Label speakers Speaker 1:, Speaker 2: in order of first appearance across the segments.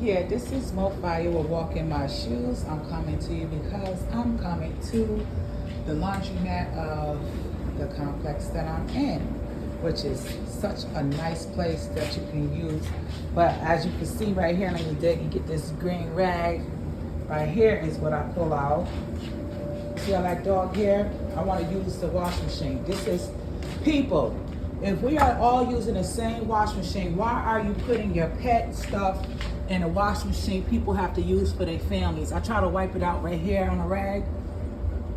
Speaker 1: Yeah, this is Mo Fire with Walk in My Shoes. I'm coming to you because I'm coming to the laundromat of the complex that I'm in, which is such a nice place that you can use. But as you can see right here, let me dig and get this green rag. Right here is what I pull out. See all that dog hair? I want to use the wash machine. This is people. If we are all using the same wash machine, why are you putting your pet stuff in a wash machine people have to use for their families? I try to wipe it out right here on a rag.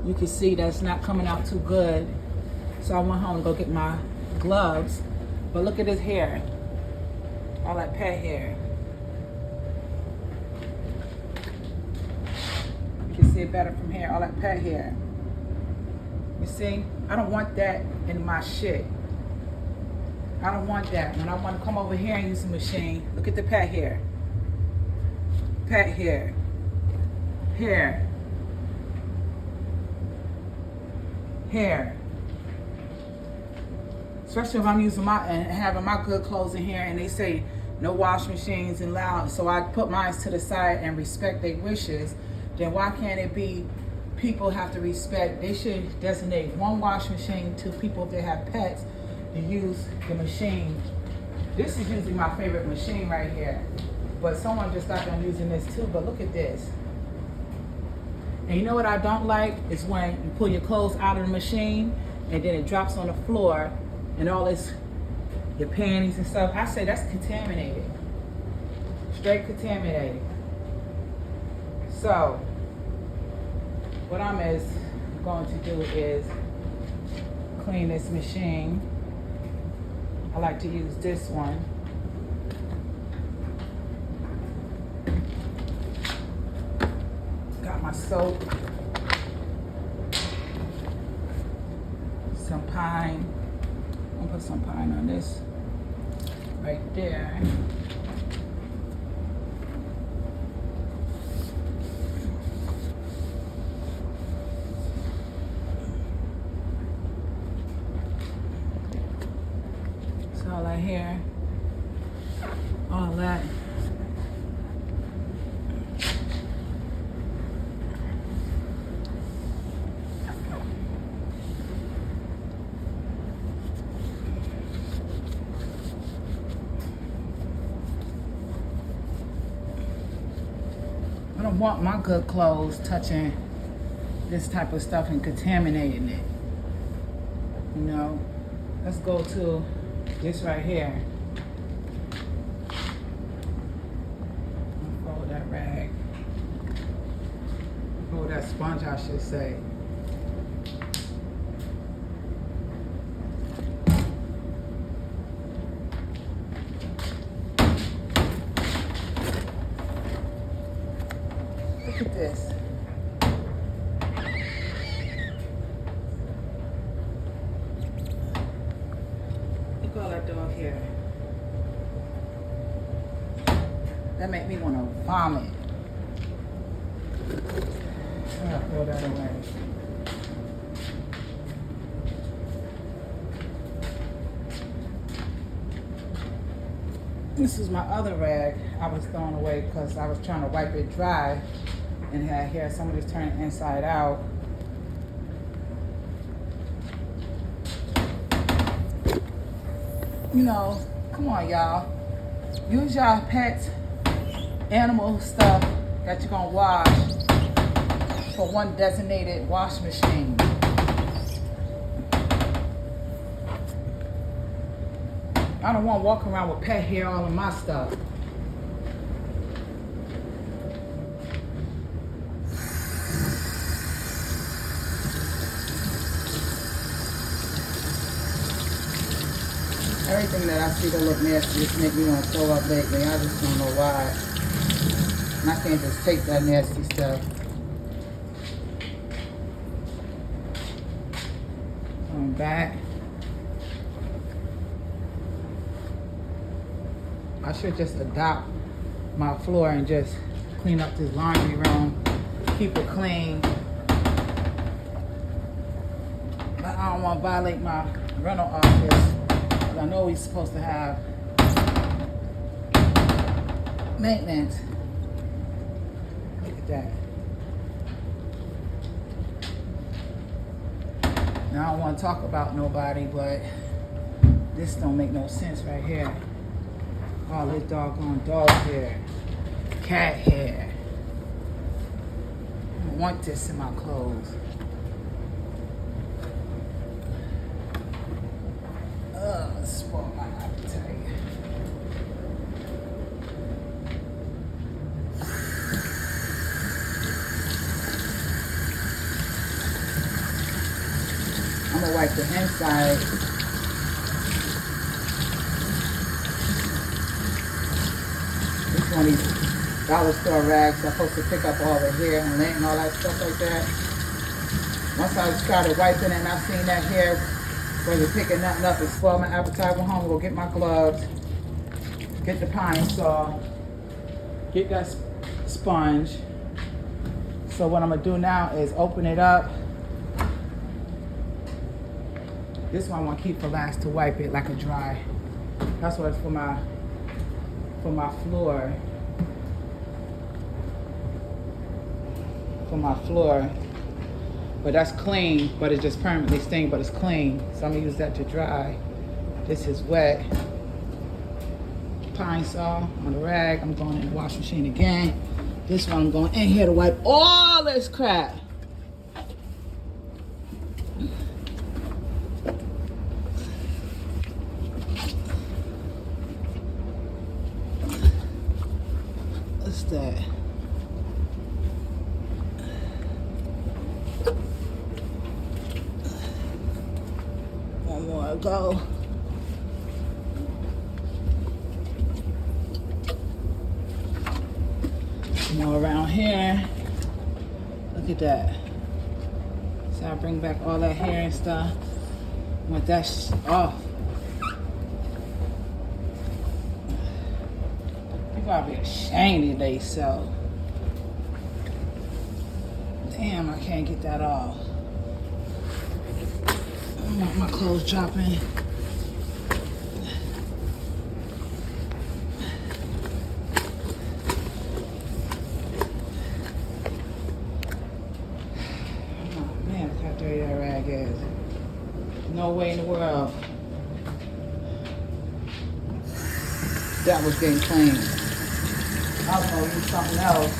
Speaker 1: You can see that's not coming out too good. So I went home to go get my gloves. But look at his hair. All that pet hair. You can see it better from here. All that pet hair. You see? I don't want that in my shit. I don't want that. When I want to come over here and use the machine, look at the pet hair. Pet hair. Hair. Hair. Especially if I'm using my and having my good clothes in here and they say no wash machines allowed. So I put mine to the side and respect their wishes. Then why can't it be people have to respect? They should designate one wash machine to people if they have pets to use the machine. This is usually my favorite machine right here. But someone just got done using this too, but look at this. And you know what I don't like is when you pull your clothes out of the machine and then it drops on the floor and all this, your panties and stuff. I say that's contaminated. Straight contaminated. So, what I'm going to do is clean this machine. I like to use this one. Got my soap, some pine. I'm gonna put some pine on this right there. All that hair, all that. I don't want my good clothes touching this type of stuff and contaminating it. You know, let's go to this right here. Fold that rag. Fold that sponge, I should say. Look at this. All that dog hair. That made me want to vomit. I'm gonna throw that away. This is my other rag I was throwing away because I was trying to wipe it dry and had hair. Somebody's turning inside out. You know, come on, y'all. Use y'all pets, animal stuff that you're gonna wash for one designated wash machine. I don't want to walk around with pet hair all in my stuff. Everything that I see that look nasty just make me want to throw up lately. I just don't know why. And I can't just take that nasty stuff. Going back. I should just adopt my floor and just clean up this laundry room. Keep it clean. But I don't want to violate my rental office. I know he's supposed to have maintenance. Look at that. Now I don't want to talk about nobody, but this don't make no sense right here. All this doggone dog hair, cat hair. I don't want this in my clothes. Spoil my appetite. I'm gonna wipe the inside. This one of these dollar store rags are supposed to pick up all the hair and lint and all that stuff like that. Once I started wiping it and I seen that hair wasn't picking nothing up, it spoiled my appetite. Went home, go get my gloves, get the pine saw, get that sponge. So what I'm gonna do now is open it up. This one I want to keep for last to wipe it like a dry. That's what it's for my floor. For my floor. But that's clean, but it just permanently stained, but it's clean. So I'm gonna use that to dry. This is wet. Pine saw on the rag. I'm going in the washing machine again. This one I'm going in here to wipe all this crap. What's that? One more to go. More around here. Look at that. So I bring back all that hair and stuff. Want that off. You gotta be ashamed of themselves. Damn, I can't get that off. I don't want my clothes dropping. Oh man, look how dirty that rag is. No way in the world that was getting clean. I was gonna use something else.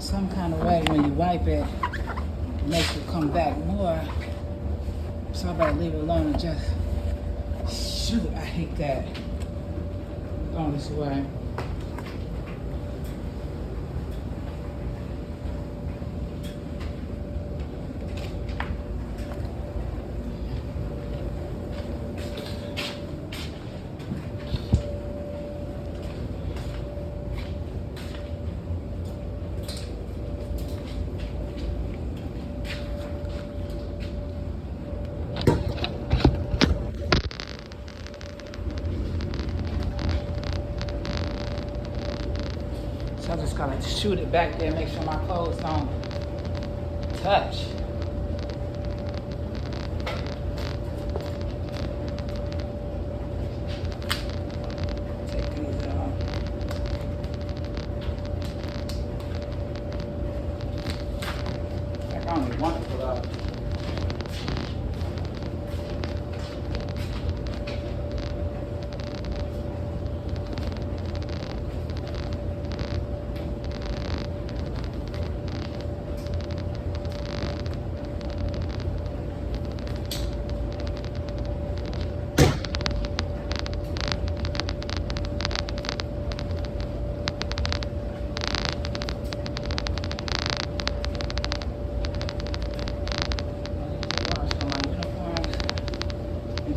Speaker 1: Some kind of way when you wipe it, it makes it come back more. So I better leave it alone and just shoot. I hate that. Going this way. So I just gotta shoot it back there, make sure my clothes don't touch. Take these off. Like I only want to pull up.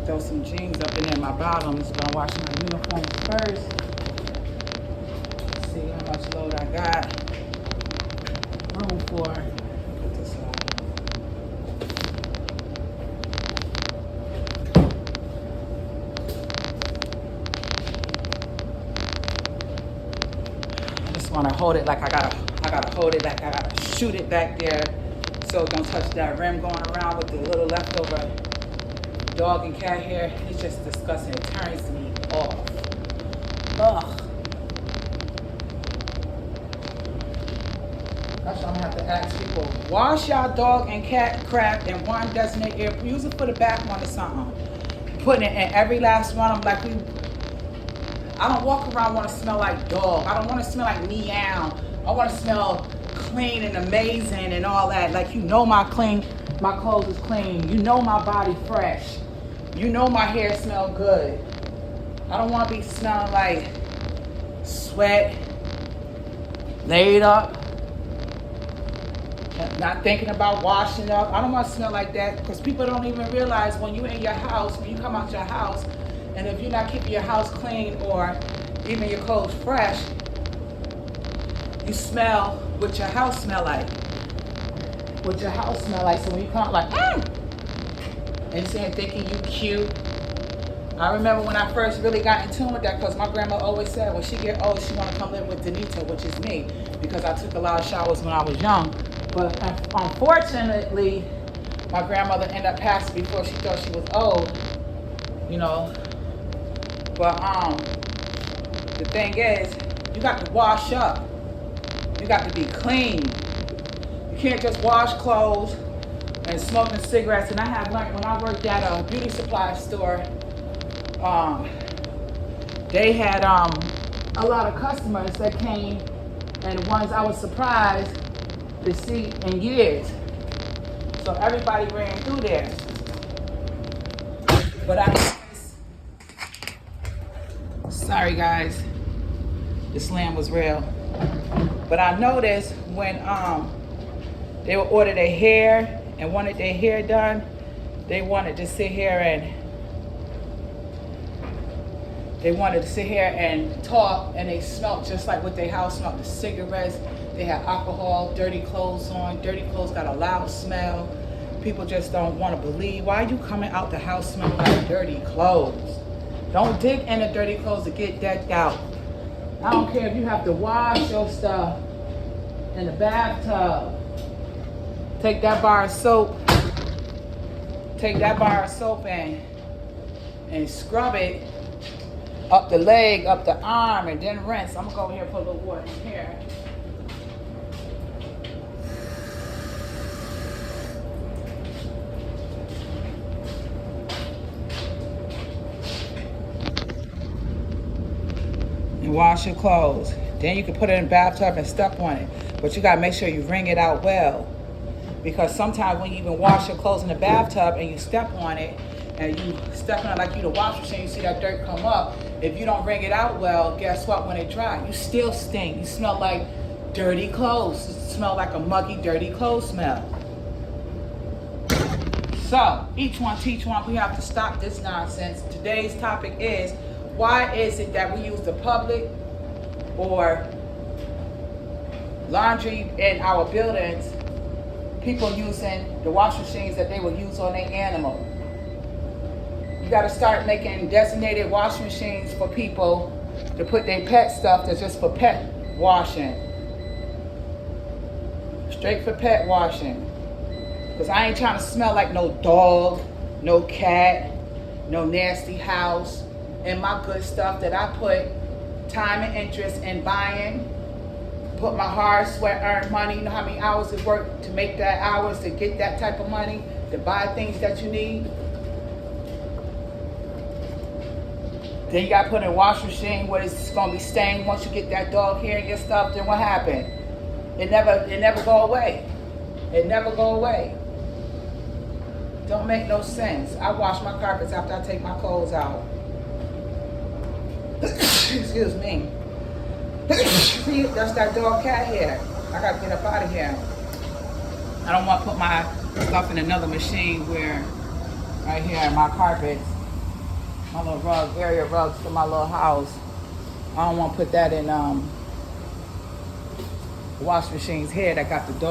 Speaker 1: Throw some jeans up in there, my bottoms, but I'm washing my uniforms first. See how much load I got room before I put this on. I just want to hold it like I gotta hold it like I gotta shoot it back there so it don't touch that rim going around with the little leftover dog and cat hair. It's just disgusting. It turns me off. Ugh. That's why I'm gonna have to ask people, wash y'all dog and cat crap in one designated area. Use it for the back one or something. Putting it in every last one. I'm like, I don't walk around want to smell like dog. I don't want to smell like meow. I want to smell clean and amazing and all that. Like, my clothes is clean. My body fresh. My hair smell good. I don't want to be smelling like sweat, laid up, not thinking about washing up. I don't want to smell like that because people don't even realize when you're in your house, when you come out your house, and if you're not keeping your house clean or even your clothes fresh, you smell what your house smell like. What your house smell like. So when you come out like, and saying thinking you cute. I remember when I first really got in tune with that because my grandma always said when she get old, she want to come live with Danita, which is me, because I took a lot of showers when I was young. But unfortunately, my grandmother ended up passing before she thought she was old, But the thing is, you got to wash up. You got to be clean. You can't just wash clothes and smoking cigarettes. And I have learned when I worked at a beauty supply store, they had a lot of customers that came, and the ones I was surprised to see in years. So everybody ran through there. But sorry guys, this lamb was real. But I noticed when they would order their hair and wanted their hair done, they wanted to sit here and talk, and they smelled just like what their house smelled, the cigarettes. They had alcohol, dirty clothes on. Dirty clothes got a loud smell. People just don't want to believe. Why are you coming out the house smelling like dirty clothes? Don't dig in the dirty clothes to get decked out. I don't care if you have to wash your stuff in the bathtub. Take that bar of soap. And scrub it up the leg, up the arm, and then rinse. I'm gonna go over here and put a little water in here. And wash your clothes. Then you can put it in the bathtub and step on it. But you gotta make sure you wring it out well. Because sometimes when you even wash your clothes in the bathtub and you step on it, and you step on it like you the wash machine, you see that dirt come up. If you don't wring it out well, guess what? When it dry, you still stink. You smell like dirty clothes. You smell like a muggy, dirty clothes smell. So, each one teach one. We have to stop this nonsense. Today's topic is, why is it that we use the public or laundry in our buildings, people using the wash machines that they will use on their animal? You got to start making designated wash machines for people to put their pet stuff that's just for pet washing. Straight for pet washing. Because I ain't trying to smell like no dog, no cat, no nasty house, and my good stuff that I put time and interest in buying. Put my hard sweat, earned money. You know how many hours it worked to make that hours to get that type of money, to buy things that you need. Then you got to put in a wash machine where it's going to be stained. Once you get that dog hair in your stuff, then what happened? It never go away. It never go away. Don't make no sense. I wash my carpets after I take my clothes out. Excuse me. See, that's that dog cat hair. I got to get up out of here. I don't want to put my stuff in another machine where, right here, my carpets, my little rug, area rugs for my little house. I don't want to put that in the wash machine's head. I got the dog.